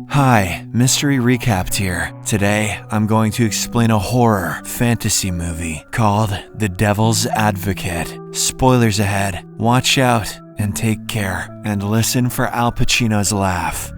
Hi, Mystery Recapped here. Today, I'm going to explain a horror fantasy movie called The Devil's Advocate. Spoilers ahead. Watch out and take care, and listen for Al Pacino's laugh.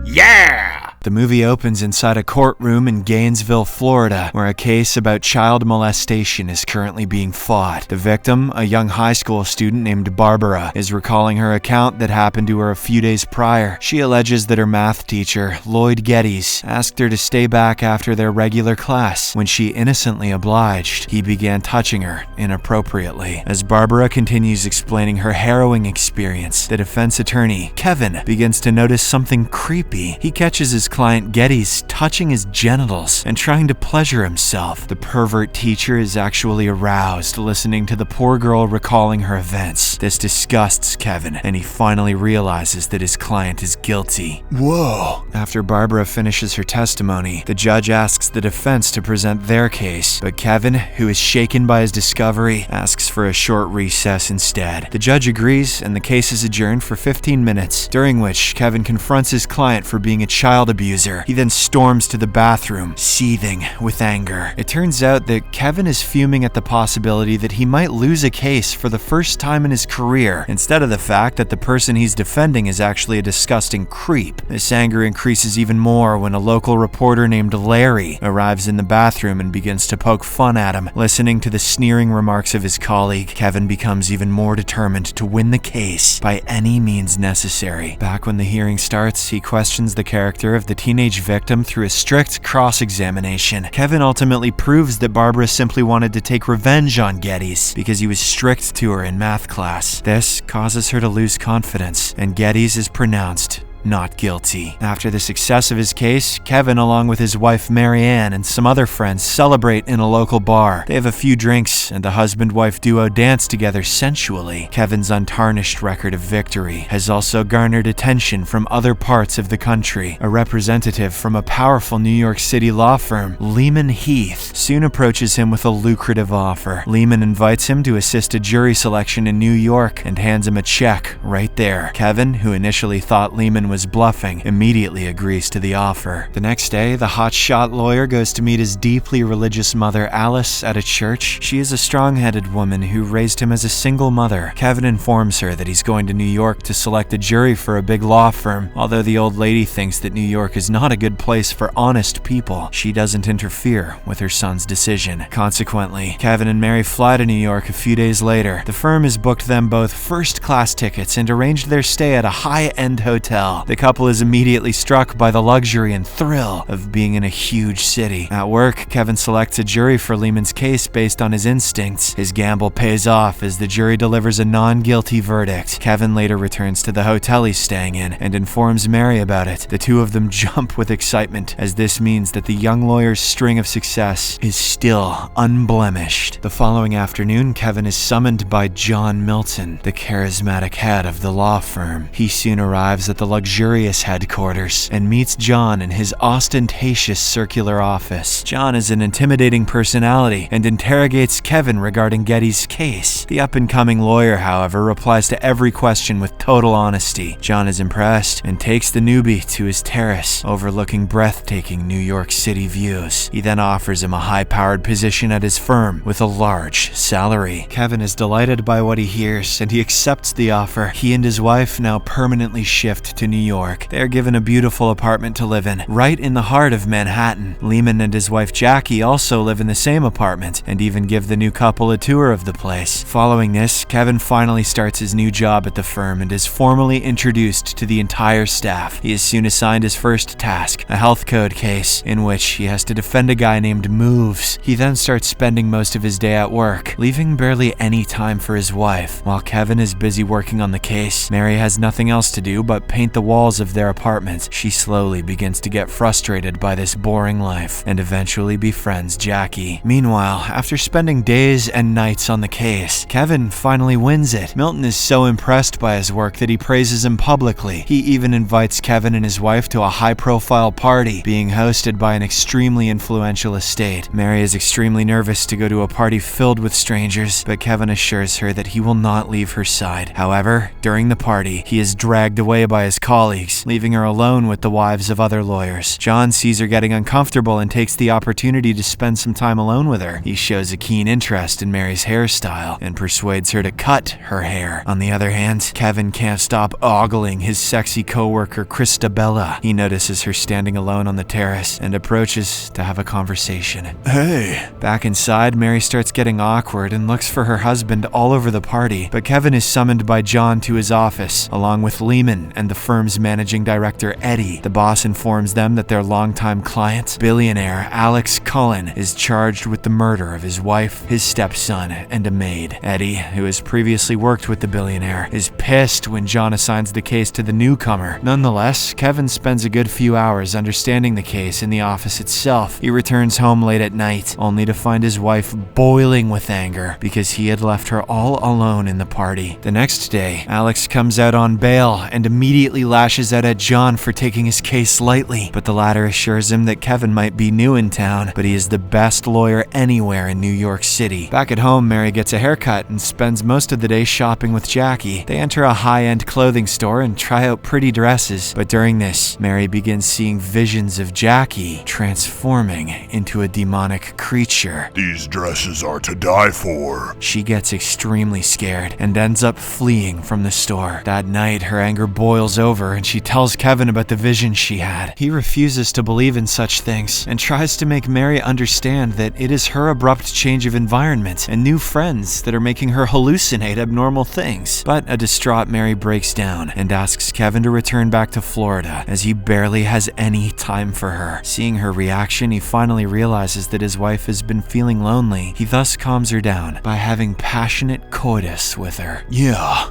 Yeah! The movie opens inside a courtroom in Gainesville, Florida, where a case about child molestation is currently being fought. The victim, a young high school student named Barbara, is recalling her account that happened to her a few days prior. She alleges that her math teacher, Lloyd Geddes, asked her to stay back after their regular class. When she innocently obliged, he began touching her inappropriately. As Barbara continues explaining her harrowing experience, the defense attorney, Kevin, begins to notice something creepy. He catches his client Geddes touching his genitals and trying to pleasure himself. The pervert teacher is actually aroused listening to the poor girl recalling her events. This disgusts Kevin, and he finally realizes that his client is guilty. Whoa! After Barbara finishes her testimony, the judge asks the defense to present their case, but Kevin, who is shaken by his discovery, asks for a short recess instead. The judge agrees, and the case is adjourned for 15 minutes, during which Kevin confronts his client for being a child abuser. He then storms to the bathroom, seething with anger. It turns out that Kevin is fuming at the possibility that he might lose a case for the first time in his career, instead of the fact that the person he's defending is actually a disgusting creep. This anger increases even more when a local reporter named Larry arrives in the bathroom and begins to poke fun at him. Listening to the sneering remarks of his colleague, Kevin becomes even more determined to win the case by any means necessary. Back when the hearing starts, he questions the character of the teenage victim through a strict cross-examination. Kevin ultimately proves that Barbara simply wanted to take revenge on Geddes because he was strict to her in math class. This causes her to lose confidence, and Geddes is pronounced not guilty. After the success of his case, Kevin, along with his wife Marianne and some other friends, celebrate in a local bar. They have a few drinks, and the husband-wife duo dance together sensually. Kevin's untarnished record of victory has also garnered attention from other parts of the country. A representative from a powerful New York City law firm, Lehman Heath, soon approaches him with a lucrative offer. Lehman invites him to assist a jury selection in New York and hands him a check right there. Kevin, who initially thought Lehman was bluffing, immediately agrees to the offer. The next day, the hotshot lawyer goes to meet his deeply religious mother Alice at a church. She is a strong-headed woman who raised him as a single mother. Kevin informs her that he's going to New York to select a jury for a big law firm. Although the old lady thinks that New York is not a good place for honest people, she doesn't interfere with her son's decision. Consequently, Kevin and Mary fly to New York a few days later. The firm has booked them both first-class tickets and arranged their stay at a high-end hotel. The couple is immediately struck by the luxury and thrill of being in a huge city. At work, Kevin selects a jury for Lehman's case based on his instincts. His gamble pays off as the jury delivers a non-guilty verdict. Kevin later returns to the hotel he's staying in and informs Mary about it. The two of them jump with excitement, as this means that the young lawyer's string of success is still unblemished. The following afternoon, Kevin is summoned by John Milton, the charismatic head of the law firm. He soon arrives at the luxurious headquarters and meets John in his ostentatious circular office. John is an intimidating personality and interrogates Kevin regarding Geddes' case. The up-and-coming lawyer, however, replies to every question with total honesty. John is impressed and takes the newbie to his terrace, overlooking breathtaking New York City views. He then offers him a high-powered position at his firm with a large salary. Kevin is delighted by what he hears, and he accepts the offer. He and his wife now permanently shift to New York. They are given a beautiful apartment to live in, right in the heart of Manhattan. Lehman and his wife Jackie also live in the same apartment, and even give the new couple a tour of the place. Following this, Kevin finally starts his new job at the firm and is formally introduced to the entire staff. He is soon assigned his first task, a health code case, in which he has to defend a guy named Moves. He then starts spending most of his day at work, leaving barely any time for his wife. While Kevin is busy working on the case, Mary has nothing else to do but paint the walls of their apartment. She slowly begins to get frustrated by this boring life and eventually befriends Jackie. Meanwhile, after spending days and nights on the case, Kevin finally wins it. Milton is so impressed by his work that he praises him publicly. He even invites Kevin and his wife to a high-profile party being hosted by an extremely influential estate. Mary is extremely nervous to go to a party filled with strangers, but Kevin assures her that he will not leave her side. However, during the party, he is dragged away by his colleagues colleagues, leaving her alone with the wives of other lawyers. John sees her getting uncomfortable and takes the opportunity to spend some time alone with her. He shows a keen interest in Mary's hairstyle and persuades her to cut her hair. On the other hand, Kevin can't stop ogling his sexy co-worker Christabella. He notices her standing alone on the terrace and approaches to have a conversation. Hey. Back inside, Mary starts getting awkward and looks for her husband all over the party, but Kevin is summoned by John to his office, along with Lehman and the firm's managing director Eddie. The boss informs them that their longtime client, billionaire Alex Cullen, is charged with the murder of his wife, his stepson, and a maid. Eddie, who has previously worked with the billionaire, is pissed when John assigns the case to the newcomer. Nonetheless, Kevin spends a good few hours understanding the case in the office itself. He returns home late at night, only to find his wife boiling with anger because he had left her all alone in the party. The next day, Alex comes out on bail and immediately lashes out at John for taking his case lightly, but the latter assures him that Kevin might be new in town, but he is the best lawyer anywhere in New York City. Back at home, Mary gets a haircut and spends most of the day shopping with Jackie. They enter a high-end clothing store and try out pretty dresses, but during this, Mary begins seeing visions of Jackie transforming into a demonic creature. These dresses are to die for. She gets extremely scared and ends up fleeing from the store. That night, her anger boils over and she tells Kevin about the vision she had. He refuses to believe in such things and tries to make Mary understand that it is her abrupt change of environment and new friends that are making her hallucinate abnormal things. But a distraught Mary breaks down and asks Kevin to return back to Florida, as he barely has any time for her. Seeing her reaction, he finally realizes that his wife has been feeling lonely. He thus calms her down by having passionate coitus with her. Yeah.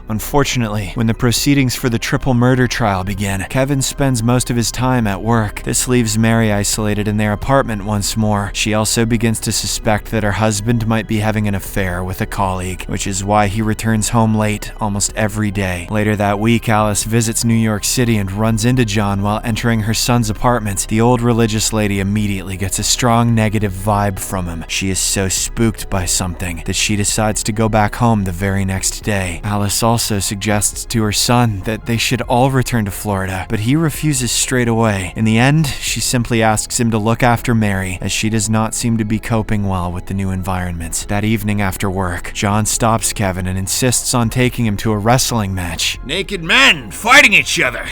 Unfortunately, when the proceedings for the triple murder trial begin, Kevin spends most of his time at work. This leaves Mary isolated in their apartment once more. She also begins to suspect that her husband might be having an affair with a colleague, which is why he returns home late almost every day. Later that week, Alice visits New York City and runs into John while entering her son's apartment. The old religious lady immediately gets a strong negative vibe from him. She is so spooked by something that she decides to go back home the very next day. Alice also suggests to her son that they should all return to Florida, but he refuses straight away. In the end, she simply asks him to look after Mary, as she does not seem to be coping well with the new environment. That evening after work, John stops Kevin and insists on taking him to a wrestling match. Naked men fighting each other.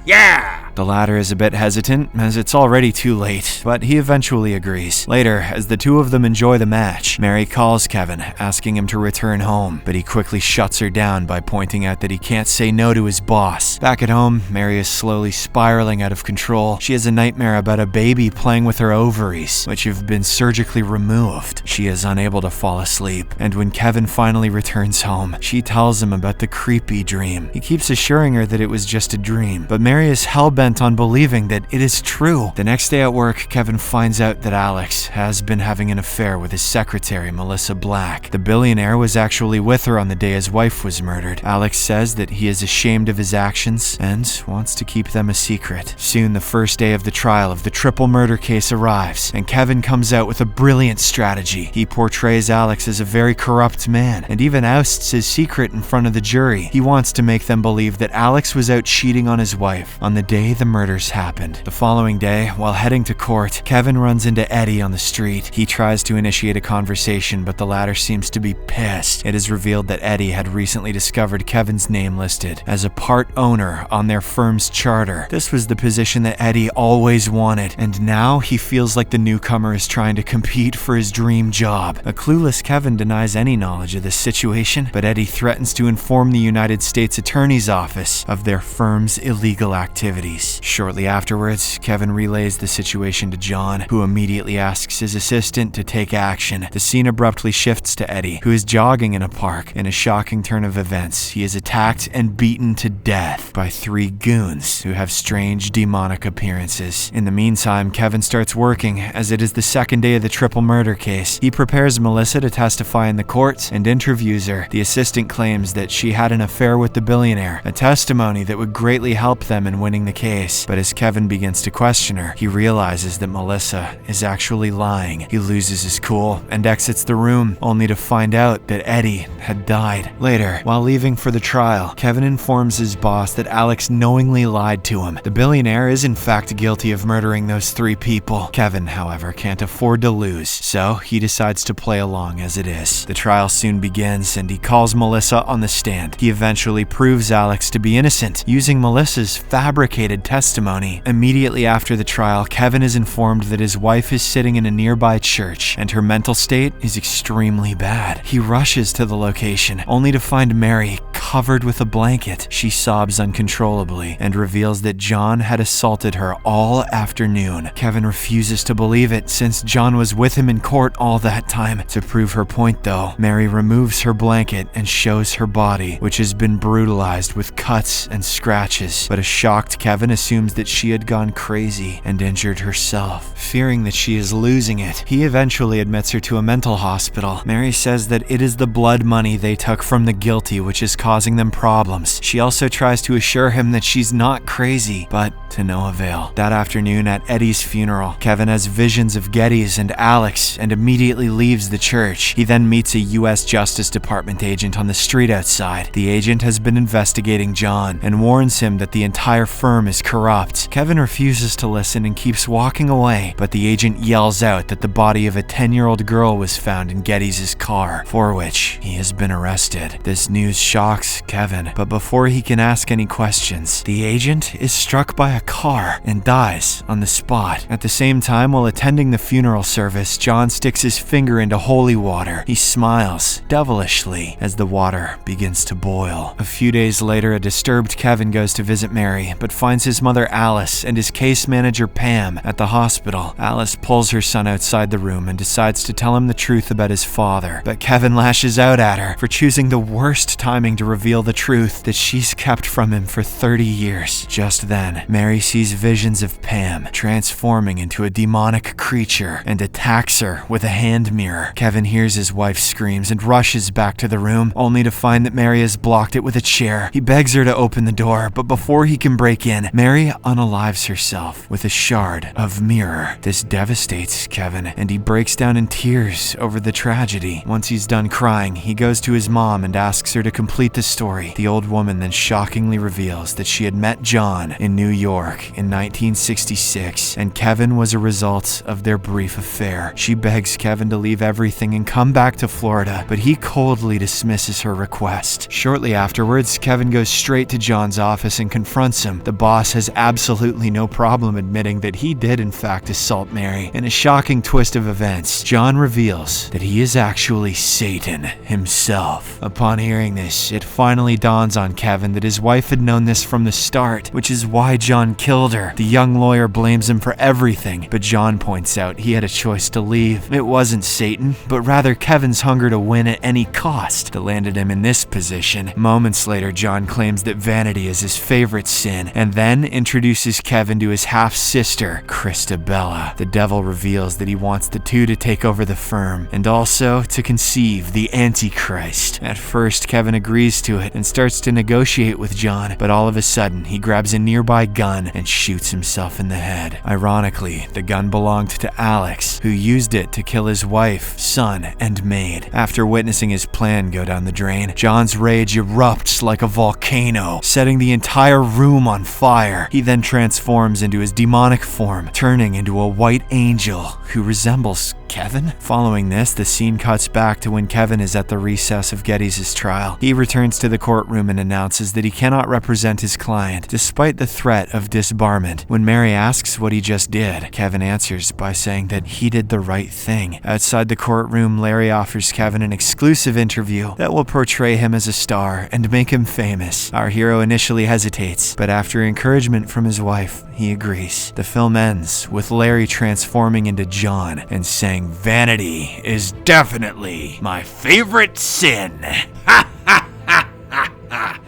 Yeah! The latter is a bit hesitant, as it's already too late, but he eventually agrees. Later, as the two of them enjoy the match, Mary calls Kevin, asking him to return home, but he quickly shuts her down by pointing out that he can't say no to his boss. Back at home, Mary is slowly spiraling out of control. She has a nightmare about a baby playing with her ovaries, which have been surgically removed. She is unable to fall asleep, and when Kevin finally returns home, she tells him about the creepy dream. He keeps assuring her that it was just a dream, but Mary is hell-bent on believing that it is true. The next day at work, Kevin finds out that Alex has been having an affair with his secretary, Melissa Black. The billionaire was actually with her on the day his wife was murdered. Alex says that he is ashamed of his actions and wants to keep them a secret. Soon, the first day of the trial of the triple murder case arrives, and Kevin comes out with a brilliant strategy. He portrays Alex as a very corrupt man and even ousts his secret in front of the jury. He wants to make them believe that Alex was out cheating on his wife on the day the murders happened. The following day, while heading to court, Kevin runs into Eddie on the street. He tries to initiate a conversation, but the latter seems to be pissed. It is revealed that Eddie had recently discovered Kevin's name listed as a part owner on their firm's charter. This was the position that Eddie always wanted, and now he feels like the newcomer is trying to compete for his dream job. A clueless Kevin denies any knowledge of this situation, but Eddie threatens to inform the United States Attorney's Office of their firm's illegal activities. Shortly afterwards, Kevin relays the situation to John, who immediately asks his assistant to take action. The scene abruptly shifts to Eddie, who is jogging in a park. In a shocking turn of events, he is attacked and beaten to death by 3 goons who have strange demonic appearances. In the meantime, Kevin starts working, as it is the second day of the triple murder case. He prepares Melissa to testify in the court and interviews her. The assistant claims that she had an affair with the billionaire, a testimony that would greatly help them in winning the case. case, but as Kevin begins to question her, he realizes that Melissa is actually lying. He loses his cool and exits the room, only to find out that Eddie had died. Later, while leaving for the trial, Kevin informs his boss that Alex knowingly lied to him. The billionaire is in fact guilty of murdering those 3 people. Kevin, however, can't afford to lose, so he decides to play along as it is. The trial soon begins, and he calls Melissa on the stand. He eventually proves Alex to be innocent, using Melissa's fabricated testimony. Immediately after the trial, Kevin is informed that his wife is sitting in a nearby church, and her mental state is extremely bad. He rushes to the location, only to find Mary covered with a blanket. She sobs uncontrollably and reveals that John had assaulted her all afternoon. Kevin refuses to believe it, since John was with him in court all that time. To prove her point though, Mary removes her blanket and shows her body, which has been brutalized with cuts and scratches. But a shocked Kevin assumes that she had gone crazy and injured herself. Fearing that she is losing it, he eventually admits her to a mental hospital. Mary says that it is the blood money they took from the guilty which is causing them problems. She also tries to assure him that she's not crazy, but to no avail. That afternoon at Eddie's funeral, Kevin has visions of Geddes and Alex and immediately leaves the church. He then meets a U.S. Justice Department agent on the street outside. The agent has been investigating John and warns him that the entire firm is corrupt. Kevin refuses to listen and keeps walking away, but the agent yells out that the body of a 10-year-old girl was found in Geddes' car, for which he has been arrested. This news shocks Kevin, but before he can ask any questions, the agent is struck by a car and dies on the spot. At the same time, while attending the funeral service, John sticks his finger into holy water. He smiles devilishly as the water begins to boil. A few days later, a disturbed Kevin goes to visit Mary, but finds his mother Alice and his case manager Pam at the hospital. Alice pulls her son outside the room and decides to tell him the truth about his father, but Kevin lashes out at her for choosing the worst timing to reveal the truth that she's kept from him for 30 years. Just then, Mary sees visions of Pam transforming into a demonic creature and attacks her with a hand mirror. Kevin hears his wife's screams and rushes back to the room, only to find that Mary has blocked it with a chair. He begs her to open the door, but before he can break in, Mary unalives herself with a shard of mirror. This devastates Kevin, and he breaks down in tears over the tragedy. Once he's done crying, he goes to his mom and asks her to complete the story. The old woman then shockingly reveals that she had met John in New York in 1966, and Kevin was a result of their brief affair. She begs Kevin to leave everything and come back to Florida, but he coldly dismisses her request. Shortly afterwards, Kevin goes straight to John's office and confronts him. The boss has absolutely no problem admitting that he did in fact assault Mary. In a shocking twist of events, John reveals that he is actually Satan himself. Upon hearing this, it finally dawns on Kevin that his wife had known this from the start, which is why John killed her. The young lawyer blames him for everything, but John points out he had a choice to leave. It wasn't Satan, but rather Kevin's hunger to win at any cost that landed him in this position. Moments later, John claims that vanity is his favorite sin, and then introduces Kevin to his half-sister, Christabella. The devil reveals that he wants the two to take over the firm, and also to conceive the Antichrist. At first, Kevin agrees to it and starts to negotiate with John, but all of a sudden, he grabs a nearby gun and shoots himself in the head. Ironically, the gun belonged to Alex, who used it to kill his wife, son, and maid. After witnessing his plan go down the drain, John's rage erupts like a volcano, setting the entire room on fire. He then transforms into his demonic form, turning into a white angel who resembles Kevin? Following this, the scene cuts back to when Kevin is at the recess of Geddes' trial. He returns to the courtroom and announces that he cannot represent his client, despite the threat of disbarment. When Mary asks what he just did, Kevin answers by saying that he did the right thing. Outside the courtroom, Larry offers Kevin an exclusive interview that will portray him as a star and make him famous. Our hero initially hesitates, but after encouragement from his wife, he agrees. The film ends with Larry transforming into John and saying, "Vanity is definitely my favorite sin." Ha ha ha ha ha!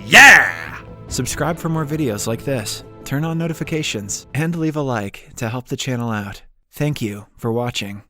Yeah! Subscribe for more videos like this, turn on notifications, and leave a like to help the channel out. Thank you for watching.